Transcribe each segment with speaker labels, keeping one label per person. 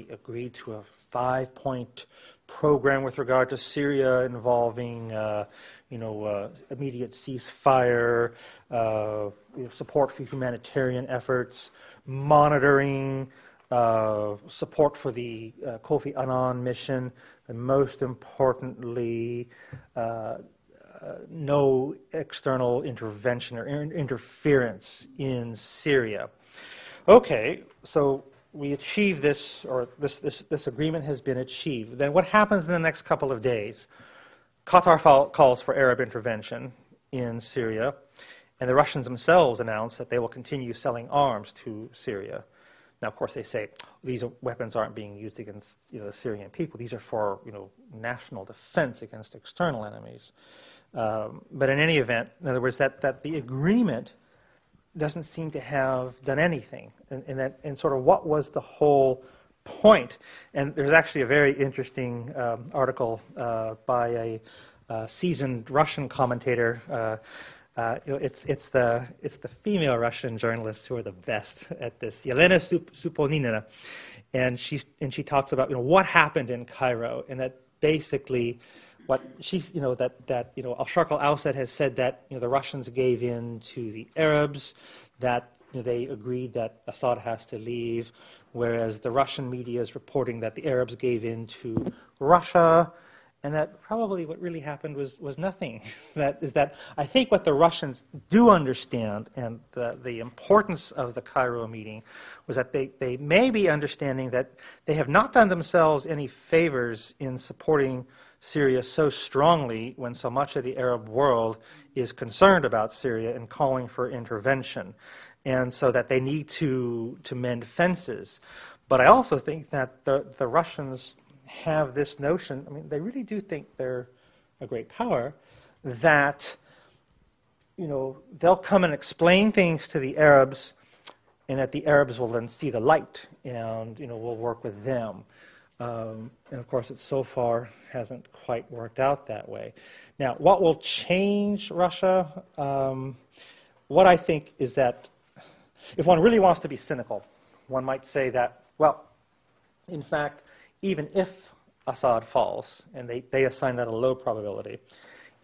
Speaker 1: agreed to a 5-point program with regard to Syria involving, immediate ceasefire, support for humanitarian efforts, monitoring, support for the Kofi Annan mission, and most importantly, no external intervention or interference in Syria. Okay, so we achieve this, or this agreement has been achieved. Then what happens in the next couple of days? Qatar calls for Arab intervention in Syria, and the Russians themselves announce that they will continue selling arms to Syria. Now, of course, they say these weapons aren't being used against the Syrian people. These are for national defense against external enemies. But in any event, in other words, that the agreement doesn't seem to have done anything, and sort of what was the whole point. And there's actually a very interesting article by a seasoned Russian commentator. It's the female Russian journalists who are the best at this, Yelena Suponina, and she talks about what happened in Cairo, and that basically what she's Sharq al-Assad has said that the Russians gave in to the Arabs, that they agreed that Assad has to leave, whereas the Russian media is reporting that the Arabs gave in to Russia, and that probably what really happened was nothing. That I think what the Russians do understand, and the importance of the Cairo meeting, was that they may be understanding that they have not done themselves any favors in supporting Syria so strongly when so much of the Arab world is concerned about Syria and calling for intervention, and so that they need to mend fences. But I also think that the Russians have this notion, they really do think they're a great power, that they'll come and explain things to the Arabs, and that the Arabs will then see the light and will work with them. And of course, it so far hasn't quite worked out that way. Now, what will change Russia? What I think is that if one really wants to be cynical, one might say that, well, in fact, even if Assad falls, and they assign that a low probability,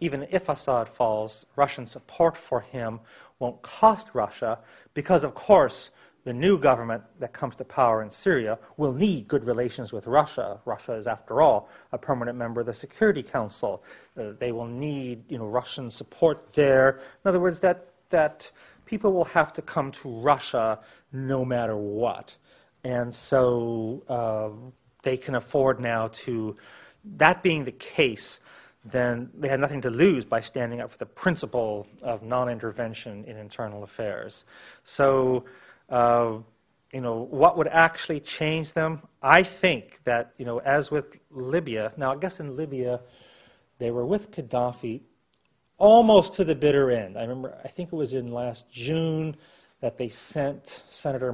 Speaker 1: even if Assad falls, Russian support for him won't cost Russia, because, of course, the new government that comes to power in Syria will need good relations with Russia. Russia is, after all, a permanent member of the Security Council. They will need, Russian support there. In other words, that people will have to come to Russia no matter what. And so they can afford now to, that being the case, then they have nothing to lose by standing up for the principle of non-intervention in internal affairs. So, what would actually change them? I think that, as with Libya, now I guess in Libya, they were with Gaddafi almost to the bitter end. I think it was in last June that they sent Senator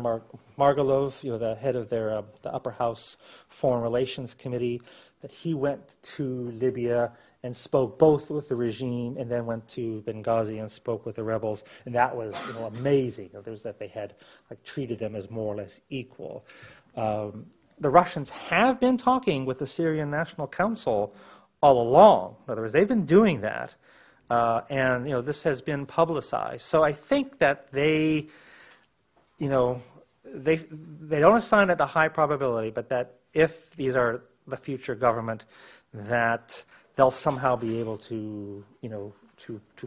Speaker 1: Margalov, the head of their the Upper House Foreign Relations Committee, that he went to Libya and spoke both with the regime and then went to Benghazi and spoke with the rebels, and that was amazing. That they had treated them as more or less equal. The Russians have been talking with the Syrian National Council all along. In other words, they've been doing that, and this has been publicized. So I think that they don't assign it a high probability, but that if these are the future government, that they'll somehow be able to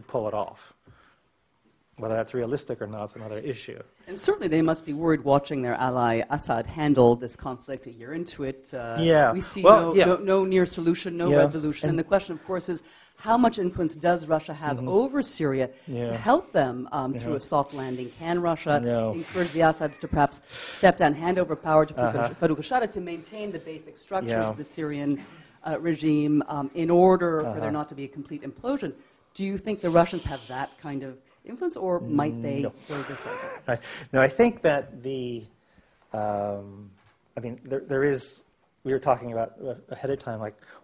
Speaker 1: pull it off. Whether that's realistic or not is another issue.
Speaker 2: And certainly they must be worried watching their ally Assad handle this conflict a year into it. We see no near solution, no resolution. And the question, of course, is how much influence does Russia have over Syria to help them through a soft landing? Can Russia encourage the Assads to perhaps step down, hand over power to Farouk al-Shara to maintain the basic structures of the Syrian regime in order for there not to be a complete implosion? Do you think the Russians have that kind of influence, or might they go this way?
Speaker 1: No, I think that there is, we were talking about ahead of time,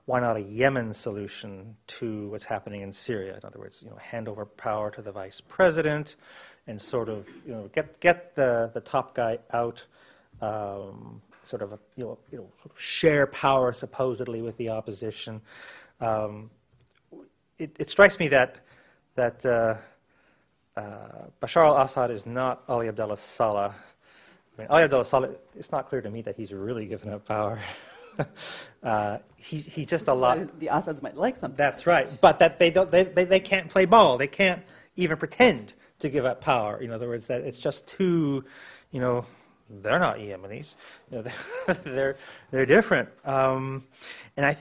Speaker 1: why not a Yemen solution to what's happening in Syria? In other words, hand over power to the vice president and sort of, get the top guy out, sort of share power supposedly with the opposition. It strikes me that Bashar al-Assad is not Ali Abdullah Saleh. I mean, Ali Abdullah Saleh, it's not clear to me that he's really given up power. He just a lot.
Speaker 2: The Assads might like something.
Speaker 1: That's right, but that they can't play ball. They can't even pretend to give up power. In other words, that it's just too, they're not Yemenis. They're different. And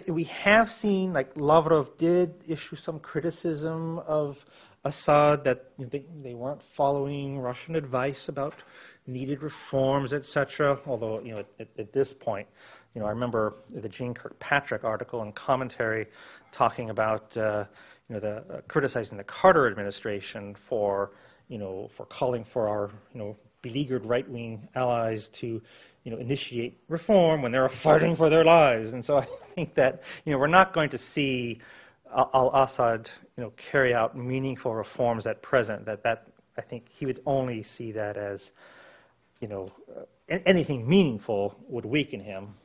Speaker 1: we have seen, like, Lavrov did issue some criticism of Assad, that they weren't following Russian advice about needed reforms, etc. Although, at this point, I remember the Jean Kirkpatrick article and commentary talking about criticizing the Carter administration for calling for our beleaguered right-wing allies to initiate reform when they're fighting for their lives. And so I think that we're not going to see al-Assad carry out meaningful reforms at present. That I think he would only see that as anything meaningful would weaken him.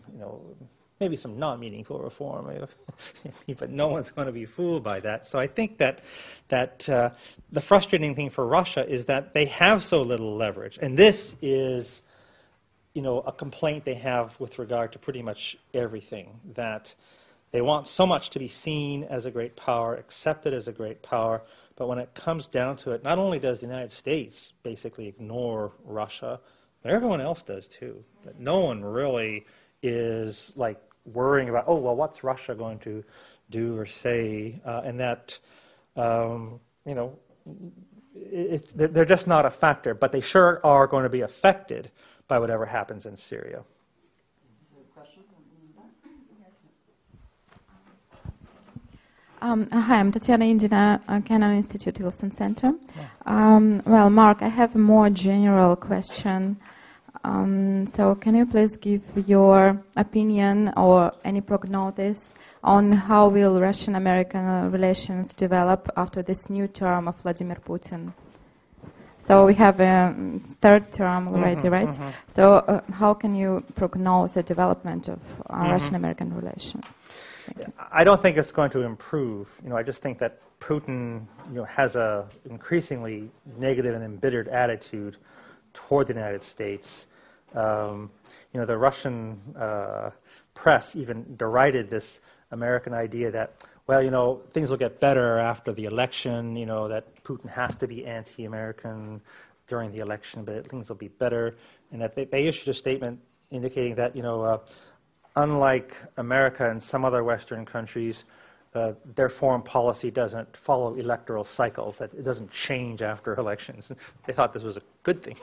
Speaker 1: Maybe some non-meaningful reform, but no one's going to be fooled by that. So I think that the frustrating thing for Russia is that they have so little leverage, and this is a complaint they have with regard to pretty much everything, that they want so much to be seen as a great power, accepted as a great power, but when it comes down to it, not only does the United States basically ignore Russia, but everyone else does too. But no one really is like worrying about, oh, well, what's Russia going to do or say, and that, they're just not a factor, but they sure are going to be affected by whatever happens in Syria.
Speaker 3: Hi, I'm Tatiana Indina, Cannon Institute Wilson Center. Well, Mark, I have a more general question. So can you please give your opinion or any prognosis on how will Russian-American relations develop after this new term of Vladimir Putin? So we have a third term already, right? Mm-hmm. So how can you prognose the development of Russian-American relations?
Speaker 1: I don't think it's going to improve. I just think that Putin, has a increasingly negative and embittered attitude toward the United States. The Russian press even derided this American idea that, well, things will get better after the election, that Putin has to be anti-American during the election, but things will be better. And that they issued a statement indicating that, unlike America and some other Western countries, their foreign policy doesn't follow electoral cycles, that it doesn't change after elections. They thought this was a good thing,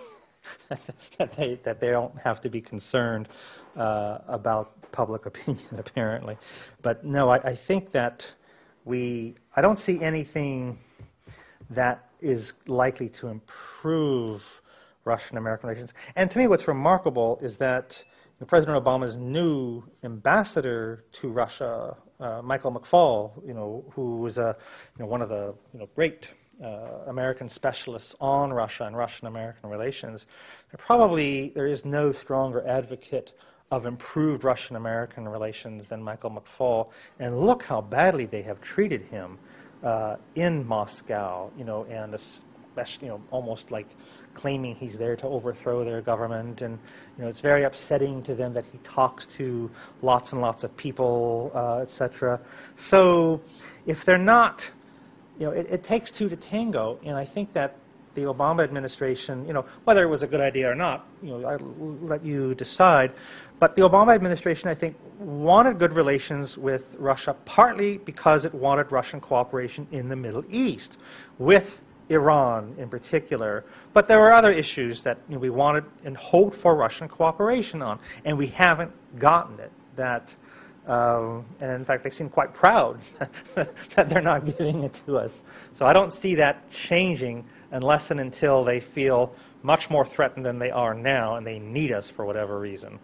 Speaker 1: that they don't have to be concerned about public opinion, apparently. But no, I think that I don't see anything that is likely to improve Russian-American relations. And to me, what's remarkable is that President Obama's new ambassador to Russia, Michael McFaul, who was one of the great American specialists on Russia and Russian-American relations, there is no stronger advocate of improved Russian-American relations than Michael McFaul. And look how badly they have treated him in Moscow, and especially, almost like claiming he's there to overthrow their government. And it's very upsetting to them that he talks to lots and lots of people, etc. So if they're not, it takes two to tango, and I think that the Obama administration, whether it was a good idea or not, I'll let you decide. But the Obama administration, I think, wanted good relations with Russia, partly because it wanted Russian cooperation in the Middle East, with Iran in particular. But there were other issues that we wanted and hoped for Russian cooperation on, and we haven't gotten it. And in fact, they seem quite proud that they're not giving it to us. So I don't see that changing unless and until they feel much more threatened than they are now, and they need us for whatever reason.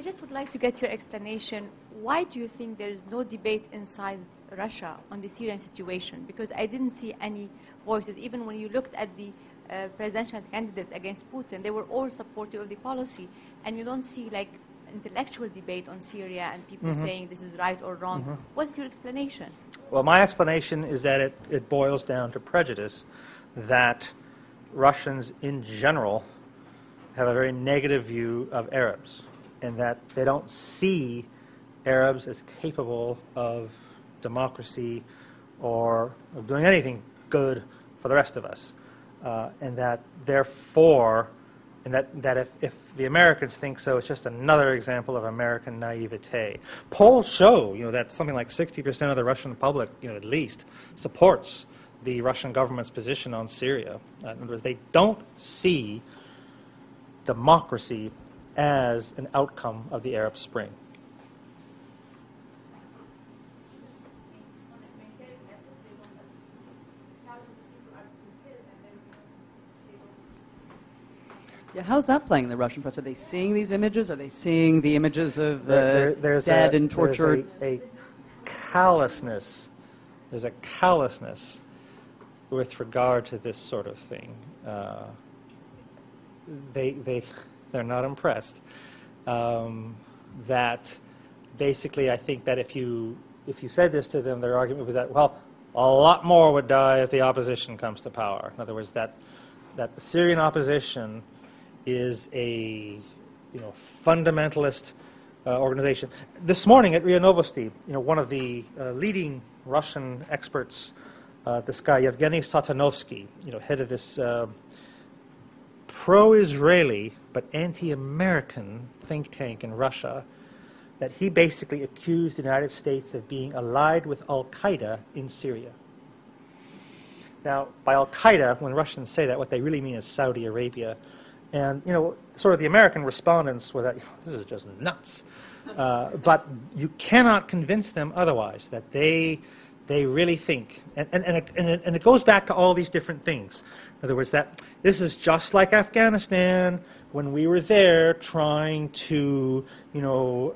Speaker 4: just would like to get your explanation. Why do you think there is no debate inside Russia on the Syrian situation? Because I didn't see any voices. Even when you looked at the presidential candidates against Putin, they were all supportive of the policy. And you don't see like intellectual debate on Syria and people saying this is right or wrong. What's your explanation?
Speaker 1: Well, my explanation is that it boils down to prejudice, that Russians in general have a very negative view of Arabs, and that they don't see Arabs as capable of democracy or of doing anything good for the rest of us. And that therefore, and that if the Americans think so, it's just another example of American naivete. Polls show, that something like 60% of the Russian public, at least, supports the Russian government's position on Syria. In other words, they don't see democracy as an outcome of the Arab Spring.
Speaker 2: Yeah, how's that playing in the Russian press? Are they seeing these images? Are they seeing the images of dead and tortured?
Speaker 1: There's a callousness. There's a callousness with regard to this sort of thing. They're not impressed. That basically, I think that if you said this to them, their argument would be that, well, a lot more would die if the opposition comes to power. In other words, that the Syrian opposition is a fundamentalist organization. This morning at RIA Novosti, one of the leading Russian experts, this guy Yevgeny Satanovsky, head of this pro-Israeli but anti-American think tank in Russia, that he basically accused the United States of being allied with Al-Qaeda in Syria. Now, by Al-Qaeda, when Russians say that, what they really mean is Saudi Arabia. And, sort of the American respondents were that, this is just nuts. But you cannot convince them otherwise, that they really think, and it goes back to all these different things. In other words, that this is just like Afghanistan, when we were there trying to,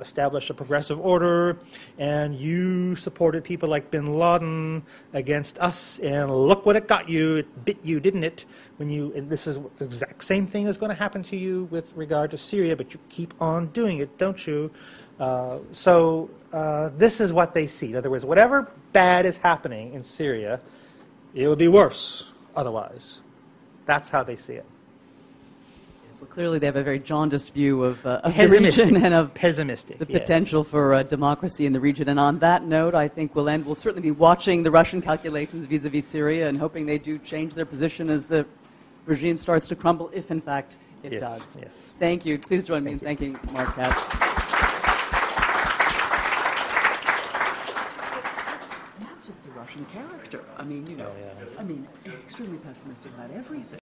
Speaker 1: establish a progressive order, and you supported people like bin Laden against us, and look what it got you. It bit you, didn't it? And this is the exact same thing is going to happen to you with regard to Syria, but you keep on doing it, don't you? So this is what they see. In other words, whatever bad is happening in Syria, it will be worse otherwise. That's how they see it.
Speaker 2: Yes, well, clearly they have a very jaundiced view of the region and of
Speaker 1: pessimistic,
Speaker 2: the potential for democracy in the region. And on that note, I think we'll end. We'll certainly be watching the Russian calculations vis-a-vis Syria and hoping they do change their position as the regime starts to crumble, if in fact it does.
Speaker 1: Yes.
Speaker 2: Thank you. Please join me in thanking Mark Katz. That's just the Russian character. I mean, extremely pessimistic about everything.